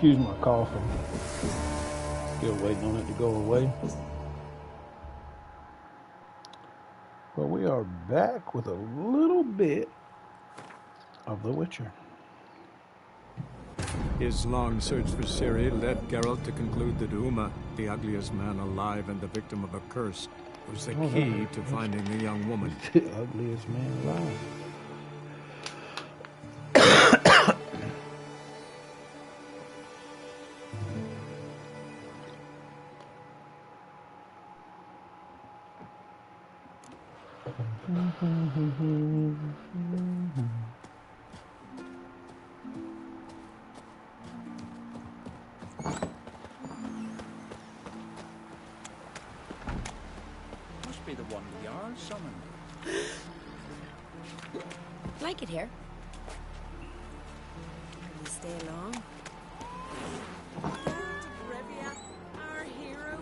Excuse my coughing. Still waiting on it to go away. But we are back with a little bit of The Witcher. His long search for Ciri led Geralt to conclude that Uma, the ugliest man alive and the victim of a curse, was the key to finding the young woman. The ugliest man alive. Must be the one the Jarl summoned. Like it here. Can we stay long? Brevia, our hero.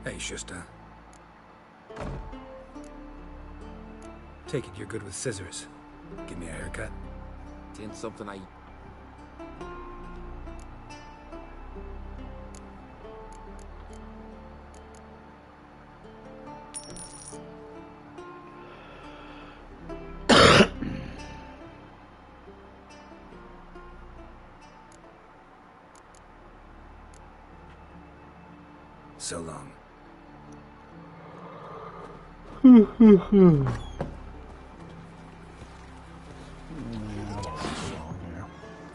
Hey, Shusta. Take it you're good with scissors. Give me a haircut. Ain't something I... So long.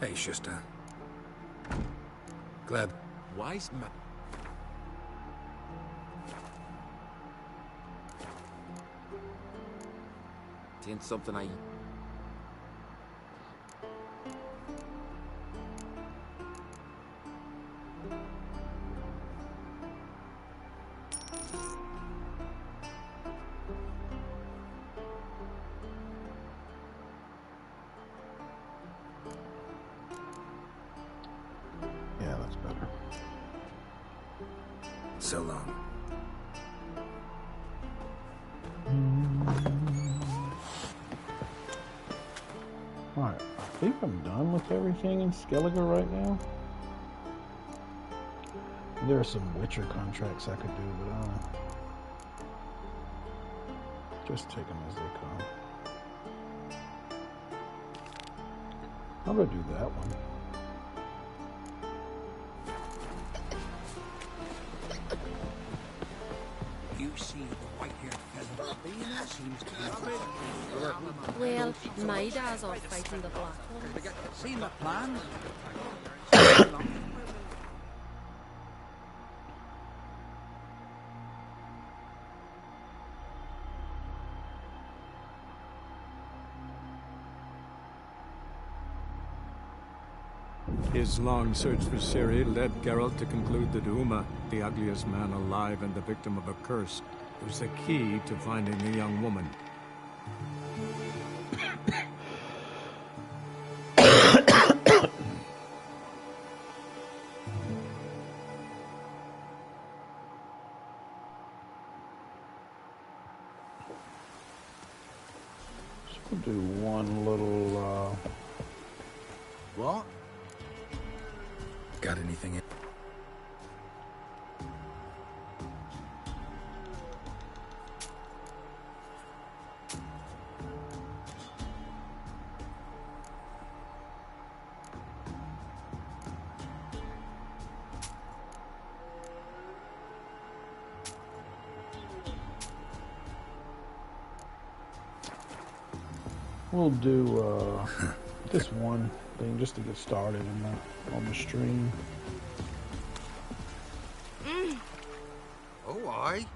Hey, Shusta. Gleb. Wise man. Ain't something I... Yeah, that's better. So long. Alright, I think I'm done with everything in Skellige right now. There are some Witcher contracts I could do, but just take them as they come. I'll go do that one. You see the white-haired fellow Lena seems to be... Well, my dad's off fighting the Black Ones. Seen the plan? His long search for Ciri led Geralt to conclude that Uma, the ugliest man alive and the victim of a curse, was the key to finding the young woman. So we'll do one little, What? Got anything in? we'll do this one thing just to get started on the stream. Oh, aye.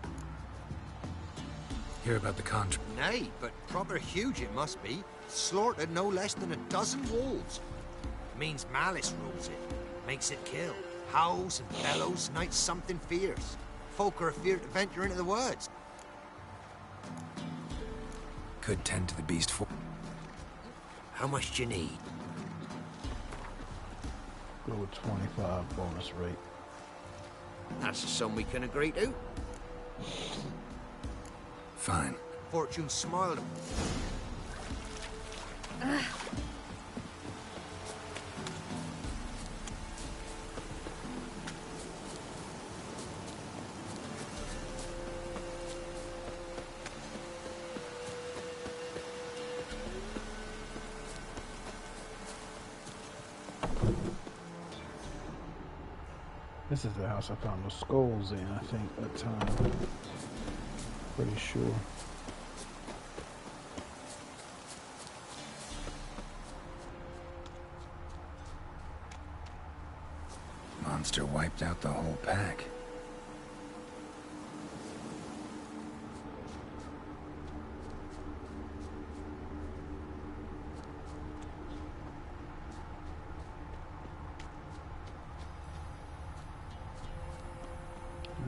Hear about the contract? Nay, but proper huge it must be. Slaughtered no less than 12 wolves. Means malice rules it. Makes it kill. Howls and bellows, nights something fierce. Folk are afeard to venture into the woods. Could tend to the beast for... How much do you need? Go with 25 bonus rate. That's a sum we can agree to. Fine. Fortune smiled. This is the house I found the skulls in, I think, that time. Pretty sure. Monster wiped out the whole pack.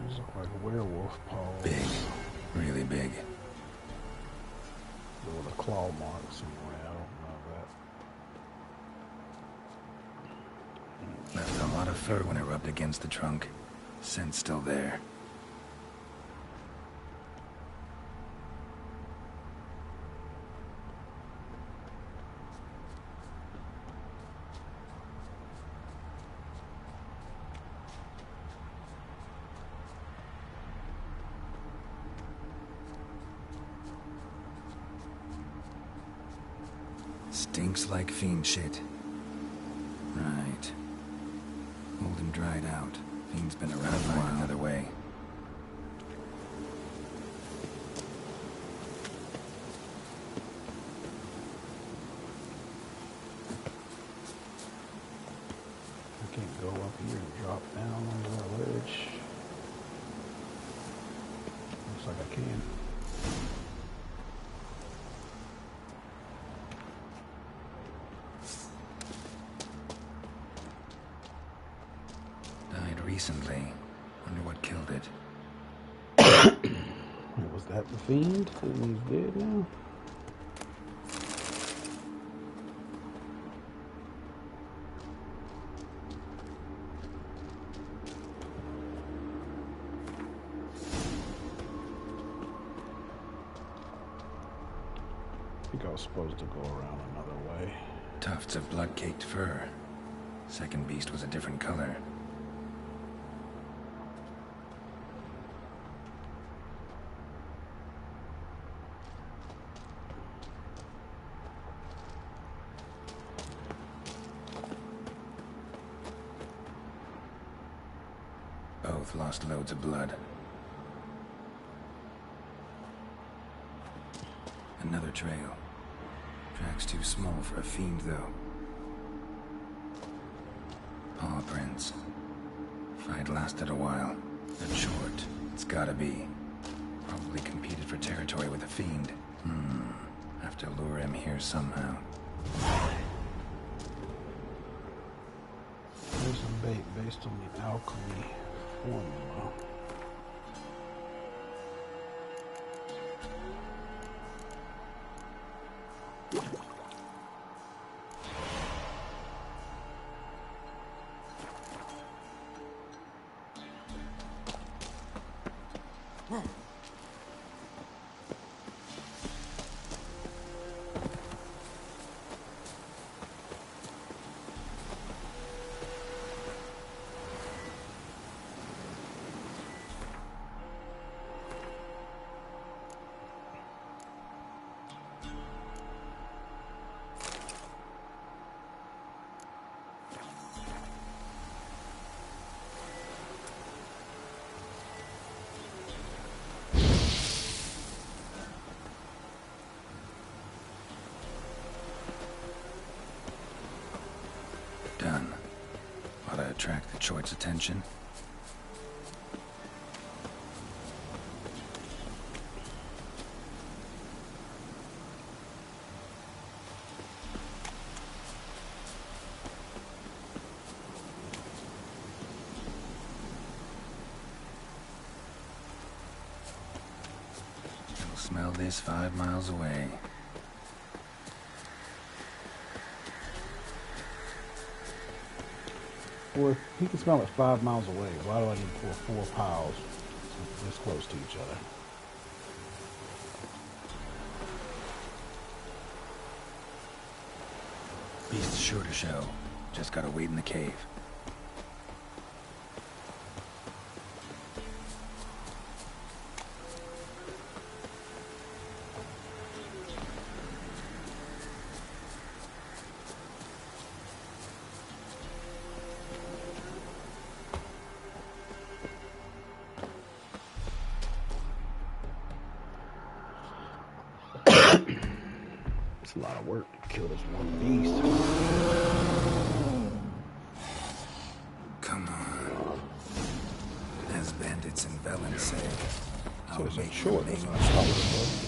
These look like werewolf paws. Big. Really big. With a claw mark somewhere, I don't know that. Left a lot of fur when it rubbed against the trunk. Scent's still there. Stinks like fiend shit. Right. Old and dried out. Fiend's been around a while. Another way. I can't go up here and drop down onto that ledge. Looks like I can. Recently. Wonder what killed it. Was that the fiend? And he's dead now? I think I was supposed to go around another way. Tufts of blood-caked fur. Second beast was a different color. Both lost loads of blood. Another trail. Tracks too small for a fiend, though. Paw prints. Fight lasted a while. But short. It's gotta be. Probably competed for territory with a fiend. Have to lure him here somehow. There's some bait based on the alchemy formula. Done. Ought to attract the Choit's attention. You'll smell this 5 miles away. Well, if he can smell it 5 miles away, why do I need to pour 4 piles this close to each other? Beast's sure to show. Just gotta wait in the cave. It's a lot of work to kill this one beast. Come on. As bandits in Velen say, So I'll it's a make short. your That's name what I thought it was.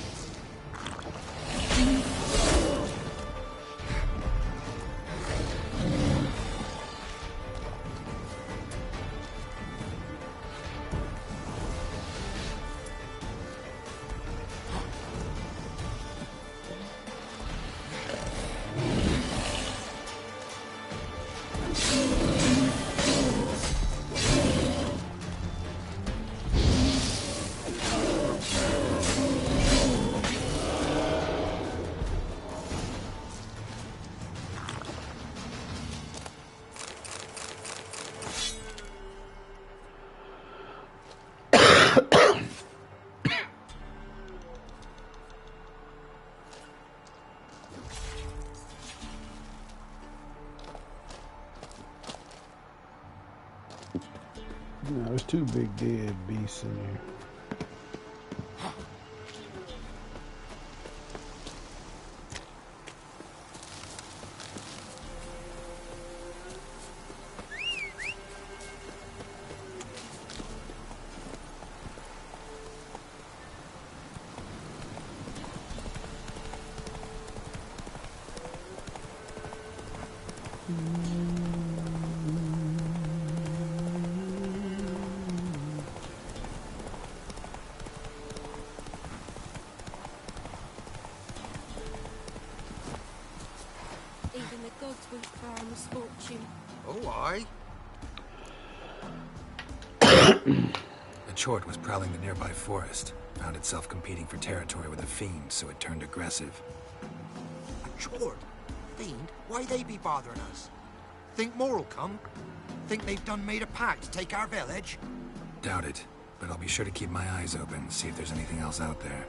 No, there's two big dead beasts in here. Even the gods won't far misfortune. Oh, aye. A chort was prowling the nearby forest. Found itself competing for territory with a fiend, so it turned aggressive. A chord? Fiend? Why they be bothering us? Think more'll come? Think they've done made a pact to take our village? Doubt it, but I'll be sure to keep my eyes open, see if there's anything else out there.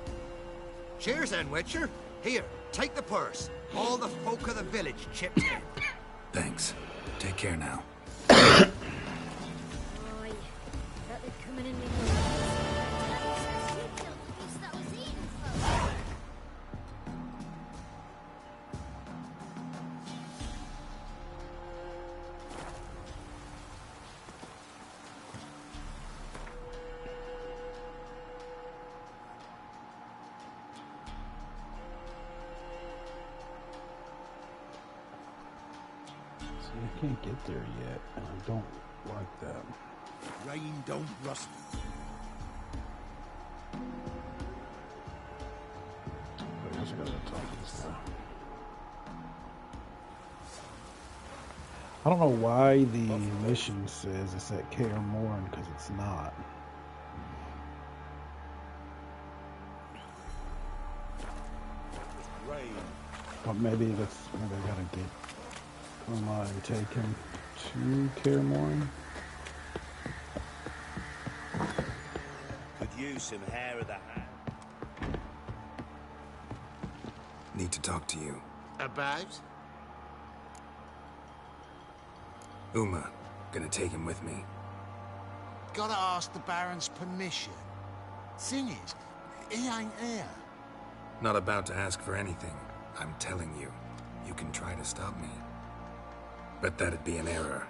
Cheers then, Witcher. Here, take the purse. All the folk of the village chipped in. Thanks. Take care now. Aye. That they're coming in with See, I can't get there yet, and I don't like that. Rain don't rust. I guess I gotta talk to this guy. I don't know why the mission says it's at Kaer Morhen, because it's not. Rain. But maybe I gotta get Uma and take him to Kaer Morhen. Could use some hair of the hand. Need to talk to you. About? Uma. Gonna take him with me. Gotta ask the Baron's permission. Thing is, he ain't here. Not about to ask for anything. I'm telling you. You can try to stop me. But that'd be an error.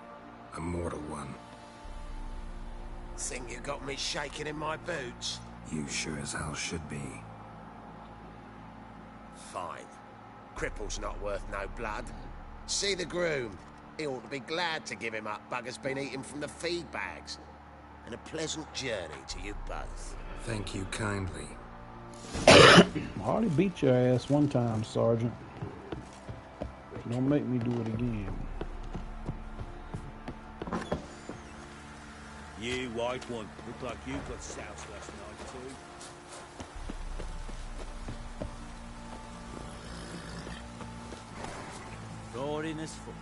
A mortal one. Think you got me shaking in my boots? You sure as hell should be. Fine. Cripple's not worth no blood. See the groom. He ought to be glad to give him up. Bugger's been eating from the feed bags. And a pleasant journey to you both. Thank you kindly. I already beat your ass one time, Sergeant. Don't make me do it again. You white one. Look like you got soused last night too. Right in his foot.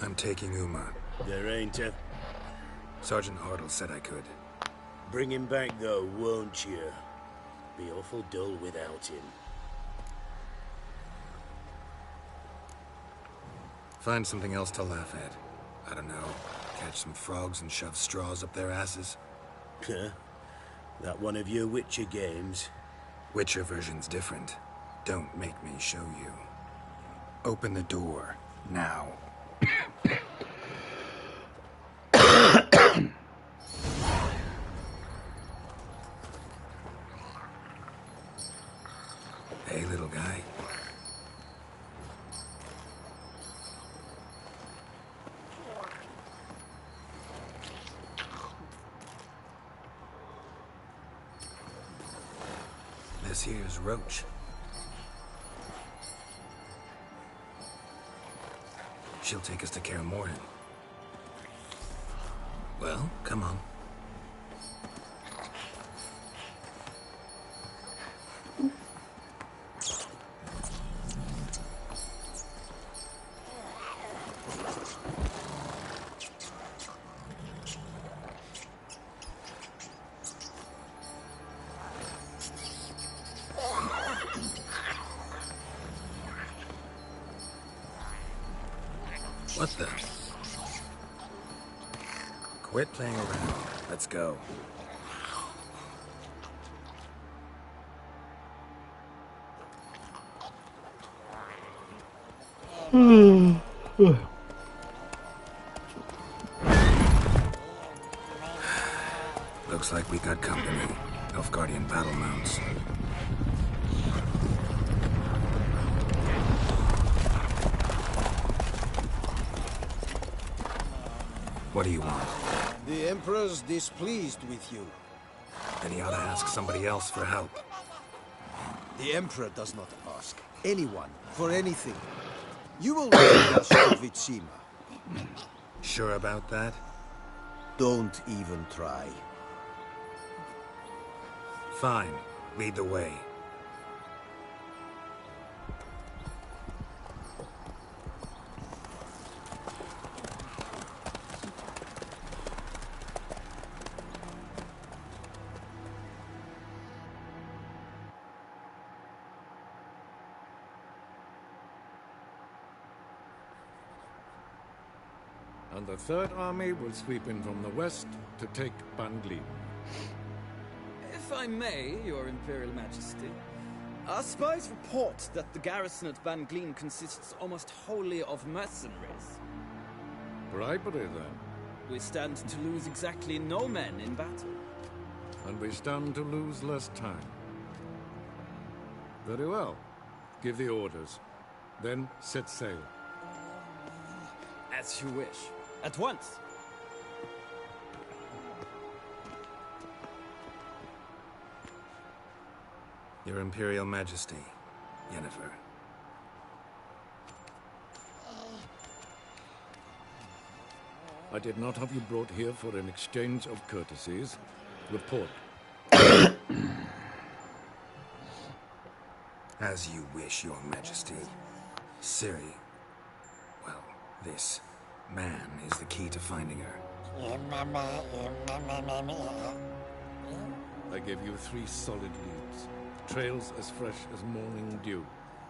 I'm taking Uma. There ain't a... Sergeant Ardle said I could. Bring him back though, won't you? Be awful dull without him. Find something else to laugh at. I don't know. Catch some frogs and shove straws up their asses. Huh? That one of your Witcher games? Witcher version's different. Don't make me show you. Open the door, now. Hey, little guy. This here's Roach. She'll take us to Kaer Morhen. Well, come on. What the? Quit playing around. Let's go. Looks like we got company. Nilfgaardian battle mounts. What do you want? The Emperor's displeased with you. Then he ought to ask somebody else for help. The Emperor does not ask anyone for anything. You will lead us to Vitsima. Sure about that? Don't even try. Fine. Lead the way. And the Third Army will sweep in from the west to take Ban Glin. If I may, Your Imperial Majesty, our spies report that the garrison at Ban Glin consists almost wholly of mercenaries. Bribery, then. We stand to lose exactly no men in battle. And we stand to lose less time. Very well. Give the orders. Then set sail. As you wish. At once. Your Imperial Majesty, Yennefer. I did not have you brought here for an exchange of courtesies. Report. As you wish, Your Majesty. Ciri. Well, this man is the key to finding her. I give you 3 solid leads. Trails as fresh as morning dew.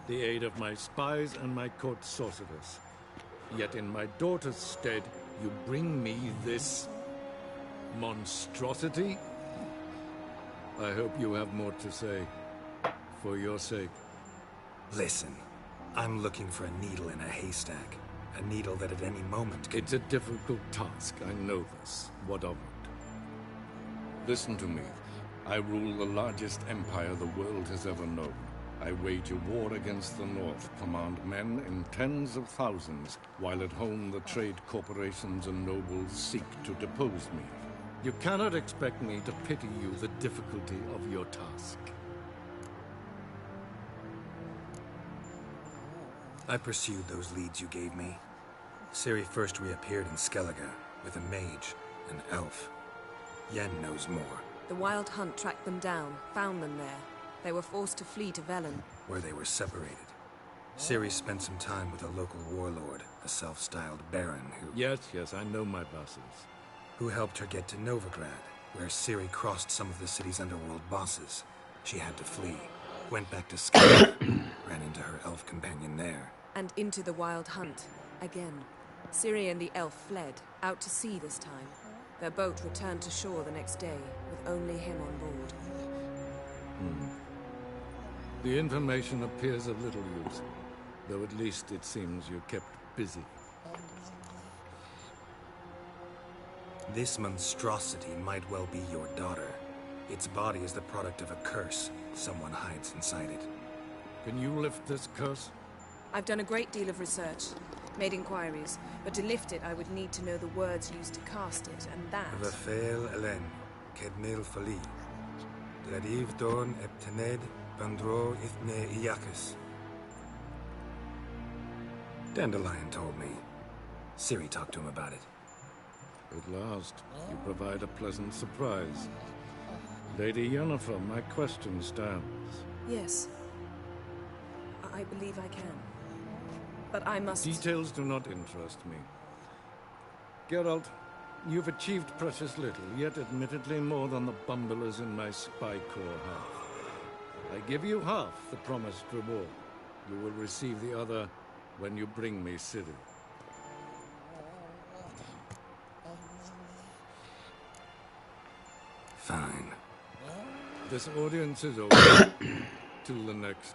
The aid of my spies and my court sorceress. Yet in my daughter's stead, you bring me this monstrosity? I hope you have more to say. For your sake. Listen, I'm looking for a needle in a haystack. A needle that at any moment could... It's a difficult task, I know this. What of it? Listen to me. I rule the largest empire the world has ever known. I wage a war against the North, command men in tens of thousands, while at home the trade corporations and nobles seek to depose me. You cannot expect me to pity you the difficulty of your task. I pursued those leads you gave me. Ciri first reappeared in Skellige with a mage, an elf. Yen knows more. The Wild Hunt tracked them down, found them there. They were forced to flee to Velen. Where they were separated. Ciri spent some time with a local warlord, a self-styled baron who... Yes, I know my bosses. Who helped her get to Novigrad, where Ciri crossed some of the city's underworld bosses. She had to flee. Went back to Skellige, ran into her elf companion there. And into the Wild Hunt, again. Ciri and the elf fled, out to sea this time. Their boat returned to shore the next day, with only him on board. The information appears of little use, though at least it seems you're kept busy. This monstrosity might well be your daughter. Its body is the product of a curse. Someone hides inside it. Can you lift this curse? I've done a great deal of research, made inquiries, but to lift it I would need to know the words used to cast it, and that... Vafael Elen, Kedmil Fali. Gladiv Dorn Eptened Bandro Ithne Iakis. Dandelion told me. Ciri talked to him about it. At last, you provide a pleasant surprise. Lady Yennefer, my question stands. Yes. I believe I can. But I must... Details do not interest me. Geralt, you've achieved precious little, yet admittedly more than the bumblers in my spy corps have. I give you half the promised reward. You will receive the other when you bring me Ciri. Fine. This audience is over. Till the next.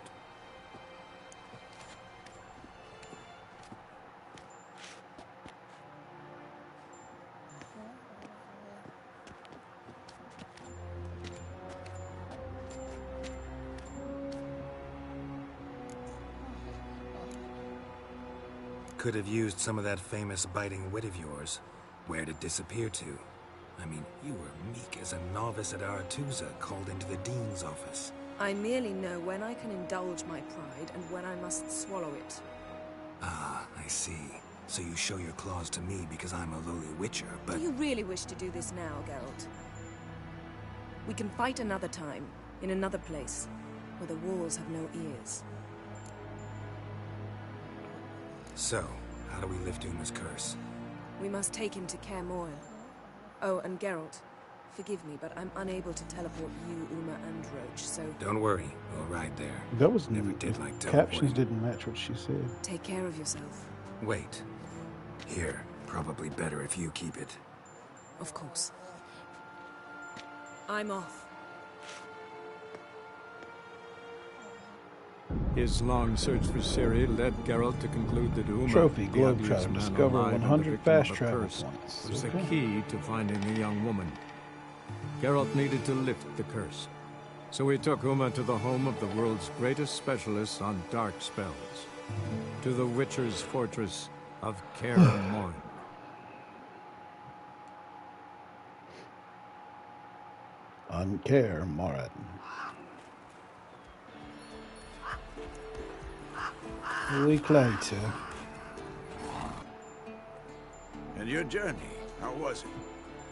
Could have used some of that famous biting wit of yours. Where'd it disappear to? I mean, you were meek as a novice at Aretuza called into the Dean's office. I merely know when I can indulge my pride and when I must swallow it. Ah, I see. So you show your claws to me because I'm a lowly witcher, but... Do you really wish to do this now, Geralt? We can fight another time, in another place, where the walls have no ears. So, how do we lift Uma's curse? We must take him to Kaer Morhen. Oh, and Geralt, forgive me, but I'm unable to teleport you, Uma, and Roach, so... Don't worry, we'll ride there. That was Never did like captions teleporting. didn't match what she said. Take care of yourself. Wait. Here, probably better if you keep it. Of course. I'm off. His long search for Ciri led Geralt to conclude that Uma, Trophy, the Globetrotter, ugliest man discover alive and the 100 victim fast of a travel curse, points. was Okay. the key to finding the young woman. Geralt needed to lift the curse, so he took Uma to the home of the world's greatest specialists on dark spells, to the Witcher's fortress of Kaer Morhen. On Kaer Morhen. A week later. And your journey, how was it?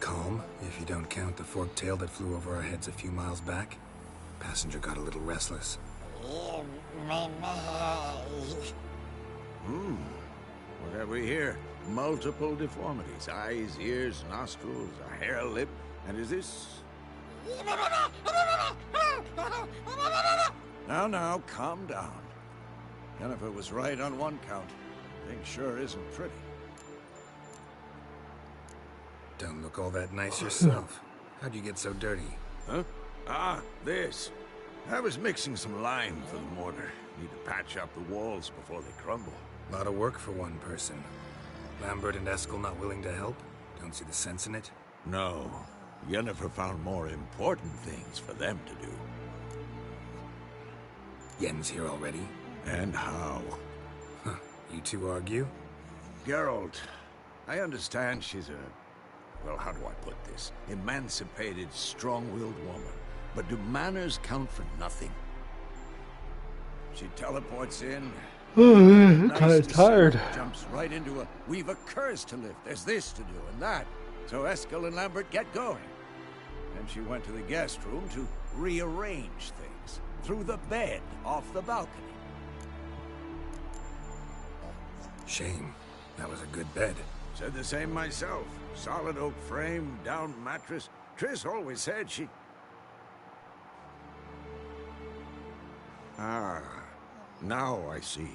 Calm, if you don't count the forked tail that flew over our heads a few miles back. Passenger got a little restless. What have we here? Multiple deformities. Eyes, ears, nostrils, a hair lip. And is this... Now, calm down. Yennefer was right on one count. Thing sure isn't pretty. Don't look all that nice yourself. How'd you get so dirty? Huh? Ah, this. I was mixing some lime for the mortar. Need to patch up the walls before they crumble. A lot of work for one person. Lambert and Eskel not willing to help? Don't see the sense in it? No. Yennefer found more important things for them to do. Yen's here already? And how? Huh. You two argue? Geralt, I understand she's a... well, how do I put this? Emancipated, strong-willed woman. But do manners count for nothing? She teleports in... I'm kind of tired. Jumps right into a... we've a curse to lift. There's this to do and that. So Eskel and Lambert get going. Then she went to the guest room to rearrange things. Through the bed, off the balcony. Shame. That was a good bed. Said the same myself. Solid oak frame, down mattress. Triss always said she... Ah, now I see.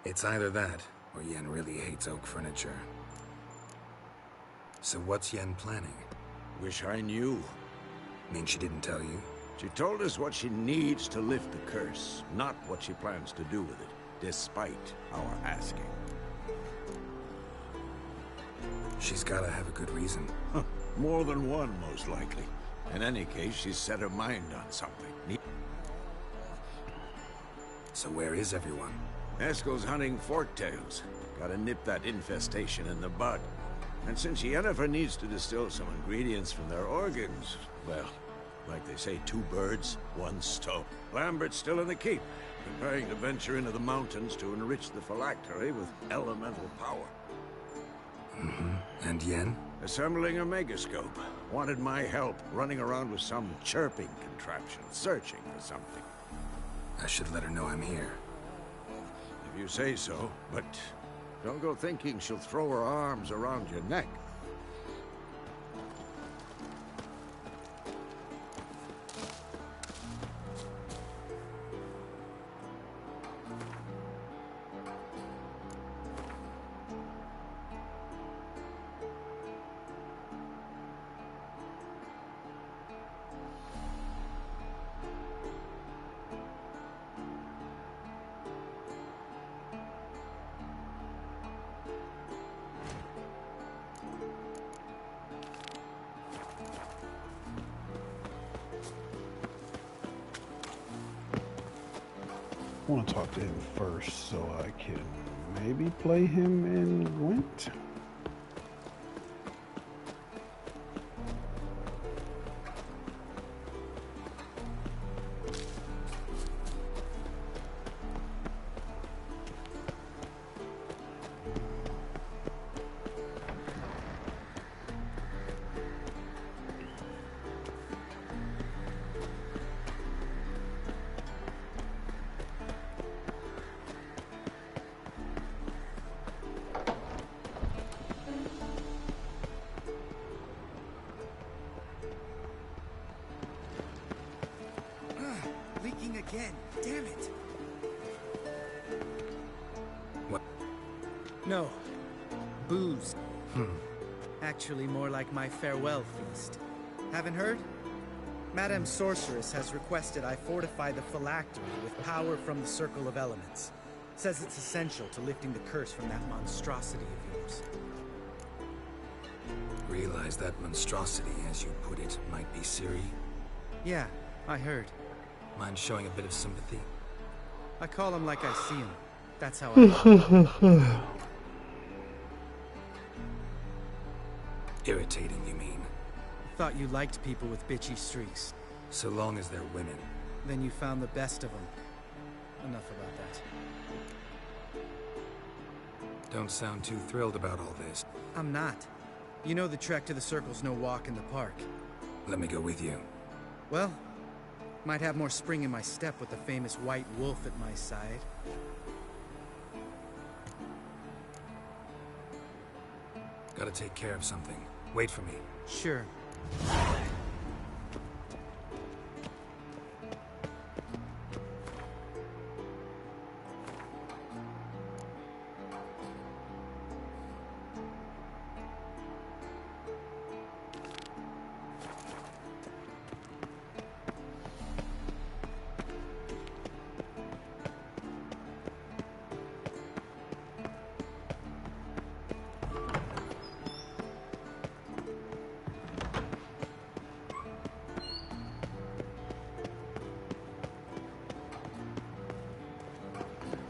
It's either that, or Yen really hates oak furniture. So what's Yen planning? Wish I knew. Mean she didn't tell you? She told us what she needs to lift the curse, not what she plans to do with it, despite our asking. She's gotta have a good reason. More than one, most likely. In any case, she's set her mind on something. So where is everyone? Eskel's hunting forktails. Gotta nip that infestation in the bud. And since Yennefer needs to distill some ingredients from their organs, well, like they say, 2 birds, 1 stone. Lambert's still in the keep, preparing to venture into the mountains to enrich the phylactery with elemental power. And Yen? Assembling a megascope. Wanted my help running around with some chirping contraption, searching for something. I should let her know I'm here. If you say so, but don't go thinking she'll throw her arms around your neck. I want to talk to him first so I can maybe play him in Gwent. Leaking again. Damn it. What? No. Booze. Actually more like my farewell feast. Haven't heard? Madame Sorceress has requested I fortify the phylactery with power from the Circle of Elements. Says it's essential to lifting the curse from that monstrosity of yours. Realize that monstrosity, as you put it, might be Ciri? Yeah, I heard. Mind showing a bit of sympathy? I call him like I see him. That's how I... Irritating, you mean? Thought you liked people with bitchy streaks. So long as they're women. Then you found the best of them. Enough about that. Don't sound too thrilled about all this. I'm not. You know the trek to the Circle's no walk in the park. Let me go with you. Well, might have more spring in my step with the famous white wolf at my side. Gotta take care of something. Wait for me. Sure.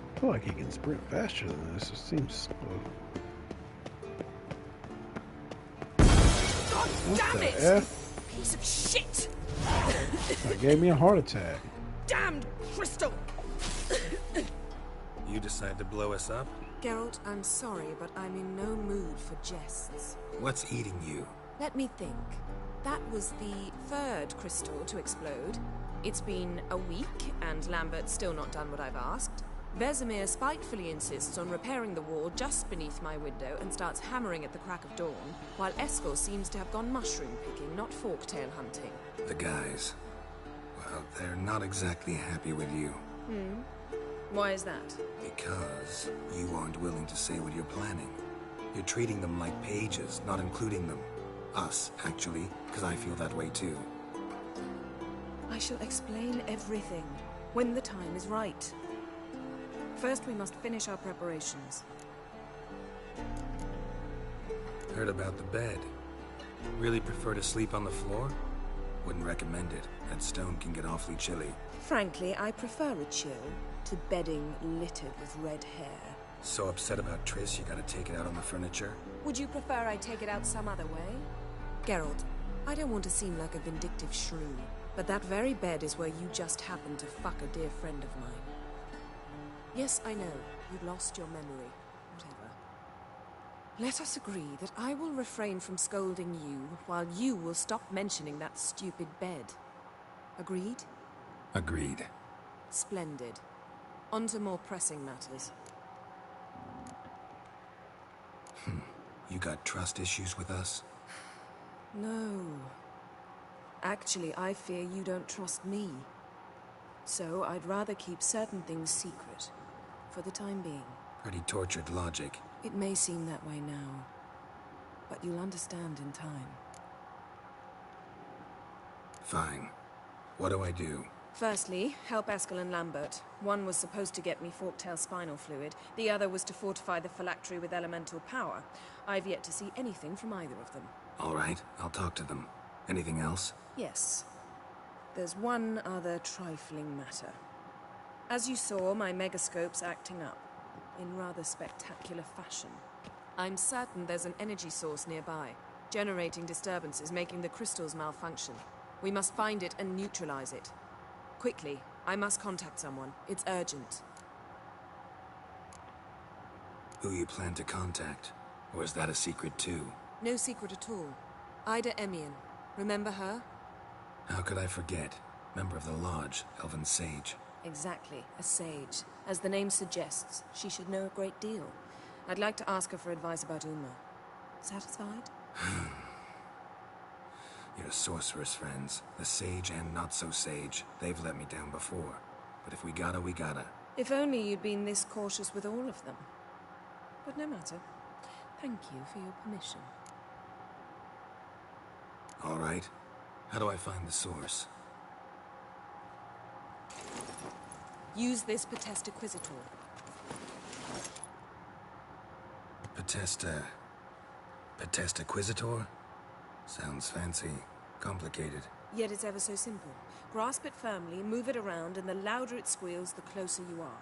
I feel like he can sprint faster than this. It seems slow. God damn it! F? Piece of shit! That gave me a heart attack. Damned crystal! You decide to blow us up? Geralt, I'm sorry, but I'm in no mood for jests. What's eating you? Let me think. That was the 3rd crystal to explode. It's been a week, and Lambert's still not done what I've asked. Vesemir spitefully insists on repairing the wall just beneath my window and starts hammering at the crack of dawn, while Eskel seems to have gone mushroom picking, not forktail hunting. The guys. Well, they're not exactly happy with you. Why is that? Because you aren't willing to say what you're planning. You're treating them like pages, not including them. Us, actually, because I feel that way too. I shall explain everything when the time is right. First, we must finish our preparations. Heard about the bed. Really prefer to sleep on the floor? Wouldn't recommend it. That stone can get awfully chilly. Frankly, I prefer a chill to bedding littered with red hair. So upset about Triss, you gotta take it out on the furniture? Would you prefer I take it out some other way? Geralt, I don't want to seem like a vindictive shrew, but that very bed is where you just happened to fuck a dear friend of mine. Yes, I know, you'd lost your memory. Whatever. Let us agree that I will refrain from scolding you, while you will stop mentioning that stupid bed. Agreed? Agreed. Splendid. On to more pressing matters. You got trust issues with us? No. Actually, I fear you don't trust me. So I'd rather keep certain things secret, for the time being. Pretty tortured logic. It may seem that way now, but you'll understand in time. Fine. What do I do? Firstly, help Eskel and Lambert. One was supposed to get me forktail spinal fluid, the other was to fortify the phylactery with elemental power. I've yet to see anything from either of them. All right, I'll talk to them. Anything else? Yes. There's one other trifling matter. As you saw, my megascope's acting up, in rather spectacular fashion. I'm certain there's an energy source nearby, generating disturbances, making the crystals malfunction. We must find it and neutralize it. Quickly, I must contact someone. It's urgent. Who you plan to contact? Or is that a secret too? No secret at all. Ida Emian. Remember her? How could I forget? Member of the Lodge, Elven Sage. Exactly, a sage. As the name suggests, she should know a great deal. I'd like to ask her for advice about Uma. Satisfied? Your sorceress friends, the sage and not-so-sage, they've let me down before. But if we gotta, we gotta. If only you'd been this cautious with all of them. But no matter. Thank you for your permission. All right. How do I find the source? Use this Potesta Quisitor. Potesta Quisitor? Sounds fancy. Complicated. Yet it's ever so simple. Grasp it firmly, move it around, and the louder it squeals, the closer you are.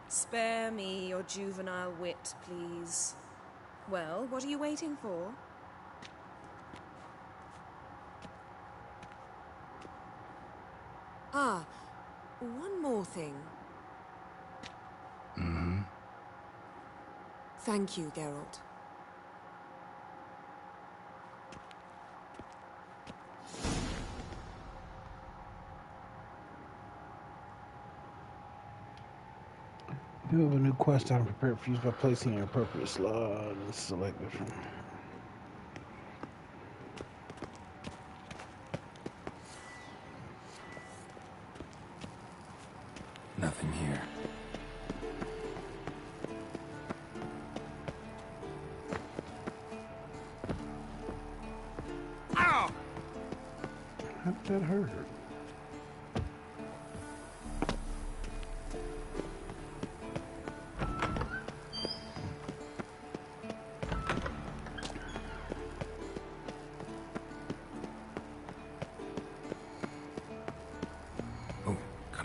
Spare me your juvenile wit, please. Well, what are you waiting for? Ah, one more thing. Thank you, Geralt. You have a new quest item prepared for use by placing an appropriate slot. Select it from. Nothing here. Ow! How did that hurt her?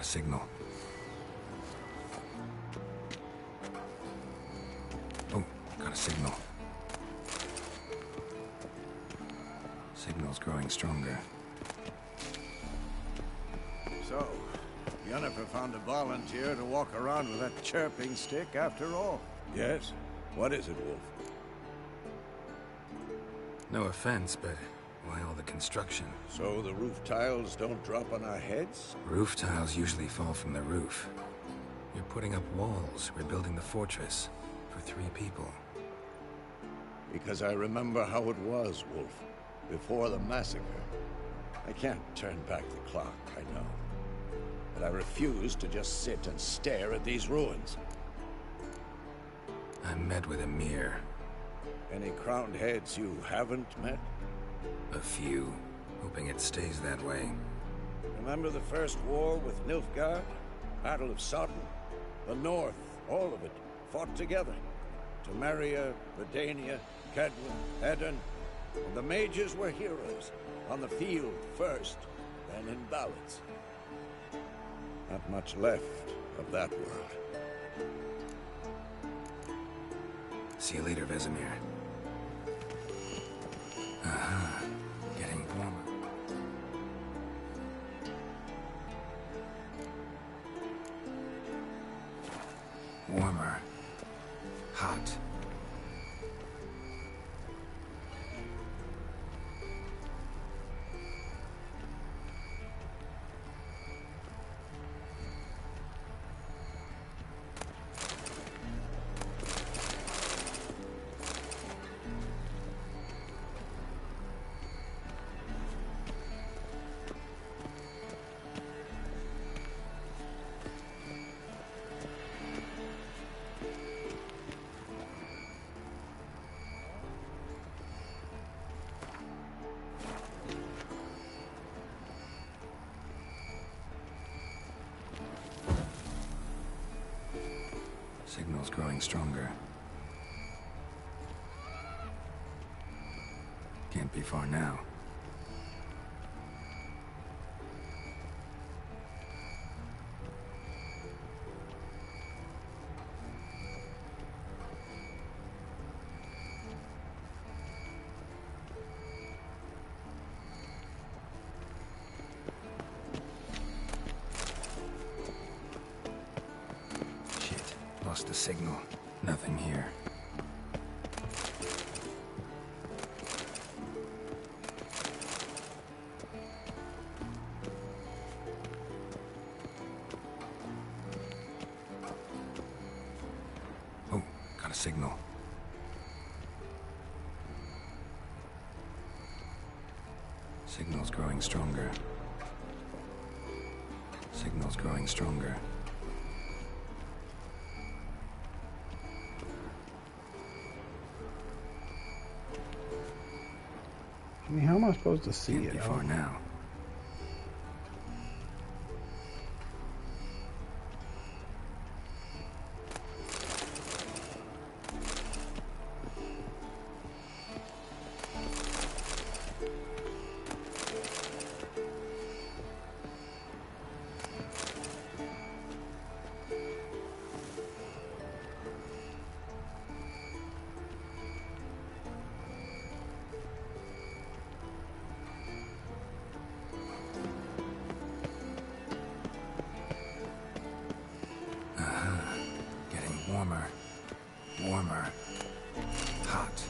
Signal. Oh, got a signal. Signal's growing stronger. So, Yennefer found a volunteer to walk around with that chirping stick after all. Yes? What is it, Wolf? No offense, but why all the construction? So the roof tiles don't drop on our heads? Roof tiles usually fall from the roof. You're putting up walls, rebuilding the fortress, for 3 people. Because I remember how it was, Wolf, before the massacre. I can't turn back the clock, I know. But I refuse to just sit and stare at these ruins. I met with Emhyr. Any crowned heads you haven't met? A few. Hoping it stays that way. Remember the first war with Nilfgaard? Battle of Sodden? The North, all of it, fought together. Temeria, Redania, Kedwin, Edirn. And the mages were heroes. On the field first, then in ballads. Not much left of that world. See you later, Vesemir. Aha. Getting warmer. Warmer. Hot. Signal's growing stronger. Can't be far now. Lost the signal. Nothing here. Oh, got a signal. Signal's growing stronger. Signal's growing stronger. I mean, how am I supposed to see it? Before now. Warmer. Warmer. Hot.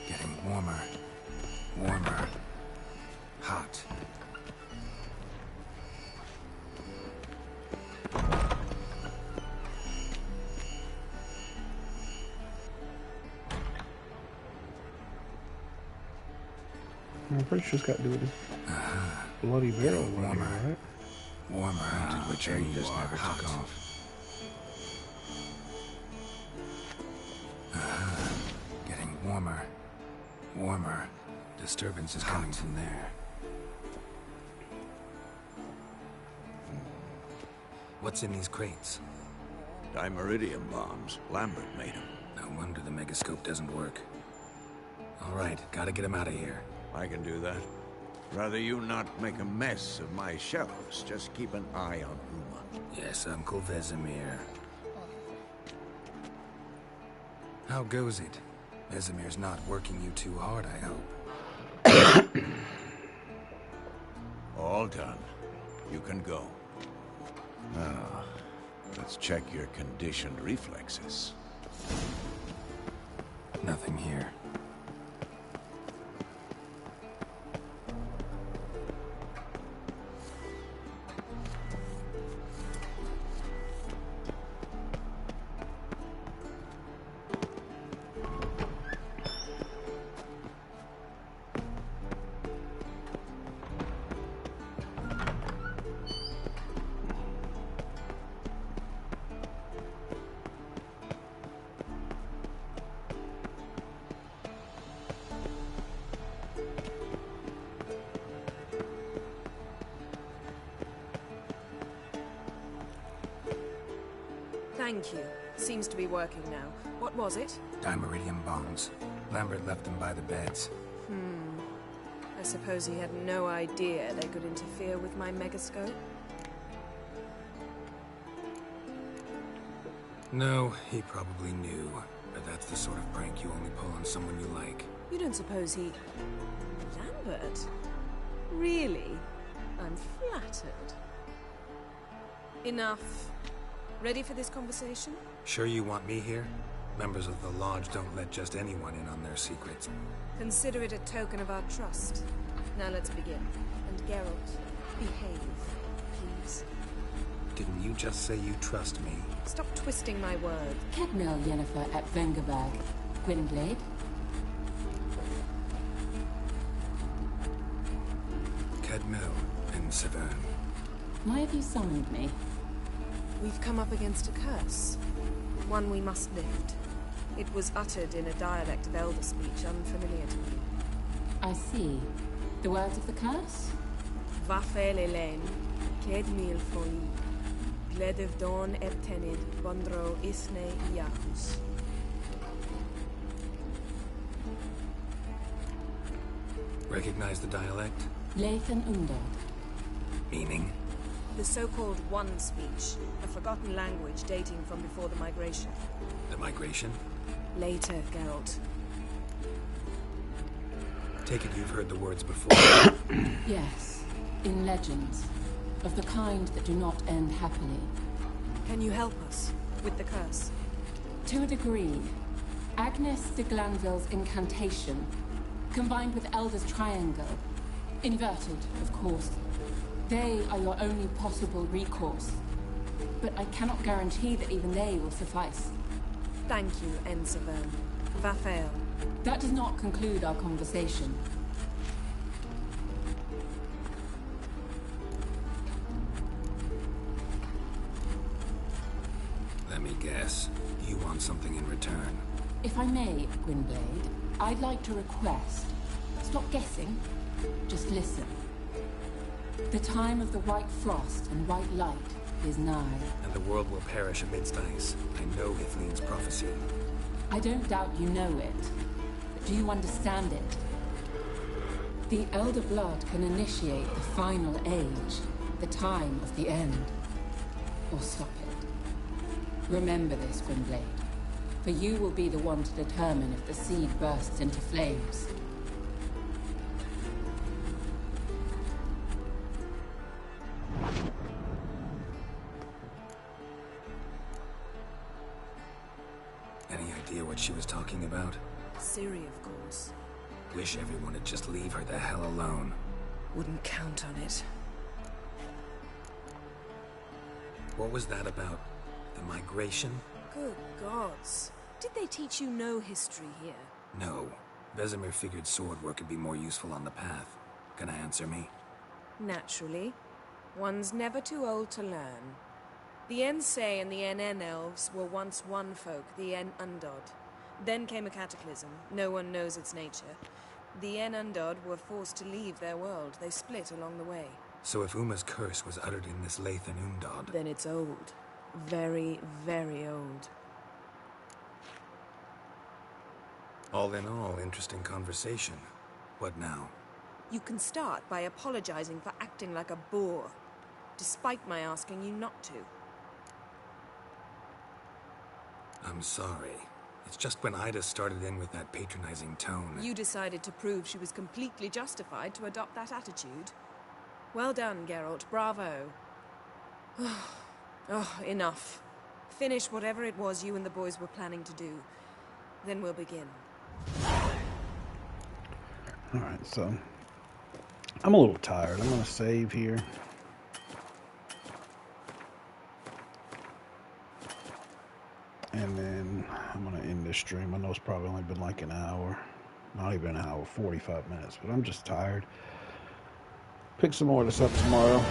Getting warmer. Warmer. Hot. I'm pretty sure it's got to do with this bloody barrel warmer, right? Warmer. Haunted Witcher just never took off. Getting warmer. Warmer. Disturbance is coming from there. What's in these crates? Dimeridium bombs. Lambert made them. No wonder the megascope doesn't work. All right, gotta get him out of here. I can do that. Rather you not make a mess of my shelves. Just keep an eye on Uma. Yes, Uncle Vesemir. How goes it? Vesemir's not working you too hard, I hope. All done. You can go. Now, let's check your conditioned reflexes. Nothing here. Thank you. Seems to be working now. What was it? Dimeridium bombs. Lambert left them by the beds. I suppose he had no idea they could interfere with my megascope? No, he probably knew. But that's the sort of prank you only pull on someone you like. You don't suppose he... Lambert? Really? I'm flattered. Enough. Ready for this conversation? Sure you want me here? Members of the Lodge don't let just anyone in on their secrets. Consider it a token of our trust. Now let's begin. And Geralt, behave, please. Didn't you just say you trust me? Stop twisting my words. Cadmel Yennefer at Vengerberg. Gwynblade? Cadmel and Severn. Why have you summoned me? We've come up against a curse. One we must lift. It was uttered in a dialect of Elder speech unfamiliar to me. I see. The words of the curse? Vafel Elaine, Kedmil Foi, Gledev Dawn Ebtenid, Bondro Isne Iacus. Recognize the dialect? Lathan Undod. Meaning? The so-called One speech, a forgotten language dating from before the migration. The migration? Later, Geralt. Take it you've heard the words before. Yes, in legends. Of the kind that do not end happily. Can you help us with the curse? To a degree. Agnes de Glanville's incantation, combined with Elder's triangle, inverted, of course. They are your only possible recourse. But I cannot guarantee that even they will suffice. Thank you, Enseven. Vafel. That does not conclude our conversation. Let me guess. You want something in return. If I may, Gwynblade, I'd like to request. Stop guessing. Just listen. The time of the white frost and white light is nigh. And the world will perish amidst ice. I know Hithleen's prophecy. I don't doubt you know it. But do you understand it? The Elder Blood can initiate the final age, the time of the end. Or stop it. Remember this, Gwynblade. For you will be the one to determine if the seed bursts into flames. Any idea what she was talking about? Ciri, of course. Wish everyone would just leave her the hell alone. Wouldn't count on it. What was that about? The migration? Good gods. Did they teach you no history here? No. Vesemir figured sword work could be more useful on the path. Gonna answer me? Naturally. One's never too old to learn. The Ensei and the NN elves were once one folk, the En Undod. Then came a cataclysm. No one knows its nature. The En Undod were forced to leave their world. They split along the way. So if Uma's curse was uttered in this Lathan Undod... Then it's old. Very, very old. All in all, interesting conversation. What now? You can start by apologizing for acting like a boor, despite my asking you not to. I'm sorry. It's just when Ida started in with that patronizing tone... You decided to prove she was completely justified to adopt that attitude. Well done, Geralt. Bravo. Oh, enough. Finish whatever it was you and the boys were planning to do. Then we'll begin. Alright, so... I'm a little tired. I'm going to save here. And then I'm going to end this stream. I know it's probably only been like an hour. Not even an hour, 45 minutes. But I'm just tired. Pick some more of this up tomorrow.